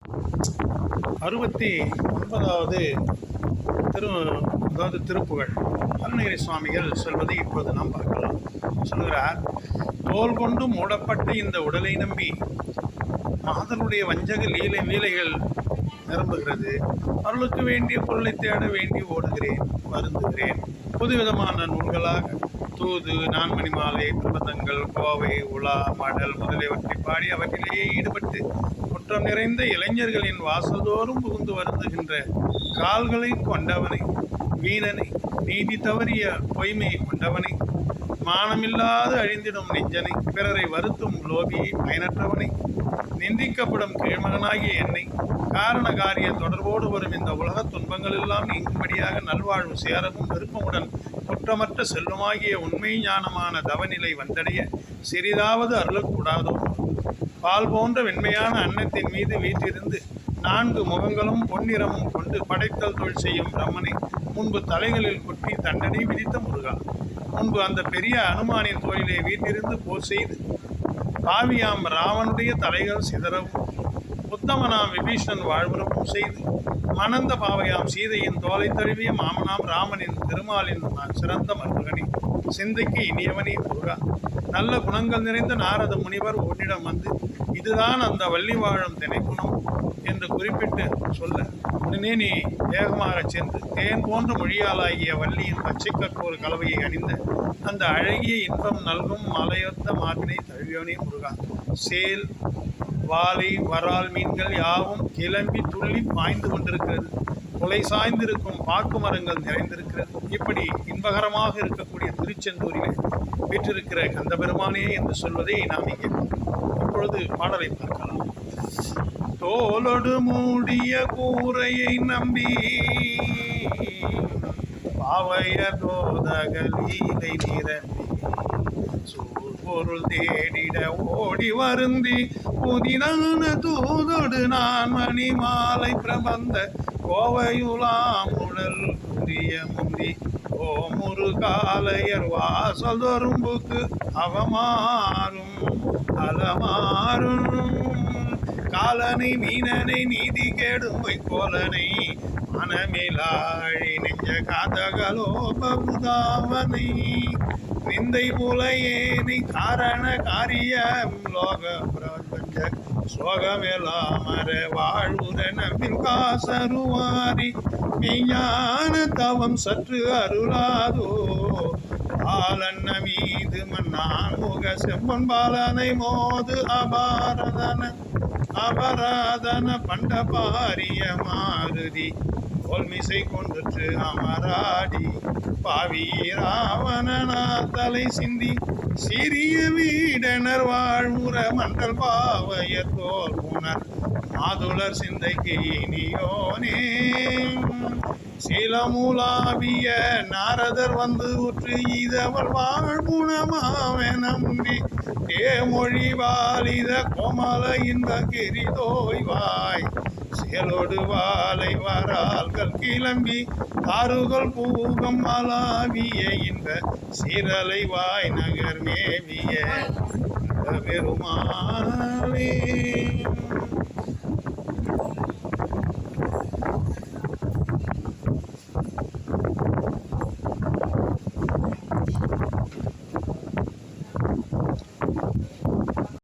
69வது திருப்புகழ் அருணகிரி சுவாமிகள் சொல்வதை இப்போது நாம் பார்க்கலாம். சொல்கிறார், தோல் கொண்டு மூடப்பட்ட இந்த உடலை நம்பி மாதனுடைய வஞ்சக வீலைகள் நிரம்புகிறது. அருளுக்கு வேண்டிய பொருளை தேட வேண்டி ஓடுகிறேன், வருந்துகிறேன். புதுவிதமான நூல்களாக தூது, நான்மணி மாலை, பிரபந்தங்கள், கோவை, உலா, மடல் முதலியவற்றை பாடி அவற்றிலேயே ஈடுபட்டு குற்றம் நிறைந்த இளைஞர்களின் வாசல்தோறும் புகுந்து வருந்துகின்ற கால்களை கொண்டவனை, வீணனை, நீதி தவறிய பொய்மை கொண்டவனை, மானமில்லாது அழிந்திடும் நெஞ்சனை, பிறரை வருத்தும் லோபியை, பயனற்றவனை, நிந்திக்கப்படும் கீழ்மகனாகிய என்னை, காரண காரிய தொடர்போடு வரும் இந்த உலக துன்பங்கள் எல்லாம் நீங்கும்படியாக நல்வாழ்வு சேரவும் விருப்பமுடன் குற்றமற்ற செல்வமாகிய உண்மை ஞானமான தவநிலை வந்தடைய சிறிதாவது அருளக்கூடாதோ? பால் போன்ற வெண்மையான அன்னத்தின் மீது வீற்றிருந்து 4 முகங்களும் பொன்னிறமும் கொண்டு படைத்தல் தொழில் செய்யும் பிரம்மனை முன்பு தலைகளில் குட்டி தண்டனை விதித்த முருகா, முன்பு அந்த பெரிய அனுமானின் தொழிலை வீட்டிலிருந்து போர் செய்து பாவியாம் ராவனுடைய தலைகள் சிதறவும், உத்தமனாம் விபீஷணன் வாழ்வுறவும் செய்து மணந்த பாவையாம் சீதையின் தோலை தழுவிய மாமனாம் ராமனின் திருமாலின் சிறந்த மருமகனே, சிந்தைக்கு இனியவனே முருகா, நல்ல குணங்கள் நிறைந்த நாரத முனிவர் உன்னிடம் வந்து இதுதான் அந்த வள்ளி வாழும் திணைக்குணம் என்று குறிப்பிட்டு சொல்ல, உடனே நீ வேகமாக சென்று தேன் போன்ற மொழியாலாகிய வள்ளியின் பச்சை கற்போர் கலவையை அணிந்த அந்த அழகிய இன்பம் நல்கும் மலையொத்த மார்பினை தழுவியவனே முருகா, சேல், வாலை, வரால் மீன்கள் யாவும் கிளம்பி துள்ளி பாய்ந்து கொண்டிருக்கிறது. கொலை சாய்ந்திருக்கும் பாக்கு மரங்கள் நிறைந்திருக்கிறது. இப்படி இன்பகரமாக இருக்கக்கூடிய திருச்செந்தூரிலே வீற்றிருக்கிற கந்தபெருமானே என்று சொல்வதை நாம் இங்கே இப்பொழுது பாடலை பார்க்கலாம். தோலொடு மூடிய கூரையை நம்பி பாவைய தோதகலீலை நிரம்பி பொருள் தேடிட ஓடி வருந்தி புதிதான தூதொடு நான் மணி மாலை பிரபந்த கோவையுலாம் உடல் புரிய முந்தி ஓமுரு காலையர் வாசல் தொரும்புக்கு அவமாறும் அலமாறும் காலனை மீனனை நீதி கேடும் வைக்கோலனை மனமிலாழி நெஞ்ச காதகளோ பகுதாவனை நிந்தை புலையேனை காரண காரியம் லோக பிரபஞ்ச சோகமெல்லாமர வாழ்வுற நம்பில் காசருவாரி மெய்ஞான தவம் சற்று அருளாதோ பாலன்ன மீது மன்னான் முக செம்பன் பாலனை மோது அபராதன பண்ட பாரிய மாருதி கோல்மிசை கொண்டுற்று அமராடி பாவி ராவணனா தலை சிந்தி சிறிய வீடனர் வாழ்வுற மண்டல் பாவையர் தோல் புனர் மாதுளர் சிந்தைக்கு இனியோனே சீலமூலாவிய நாரதர் வந்து உற்று இதவள் வாழ்குணமாவென முந்தி தேமொழி வாலித கோமல இன்ப கிரிதோய்வாய் செயலோடு வாலை வரால்கள் கிளம்பி தாறுகள் பூகம் அலாவிய இன்ப சீரலை வாய் நகர் மேவிய பெருமாளே.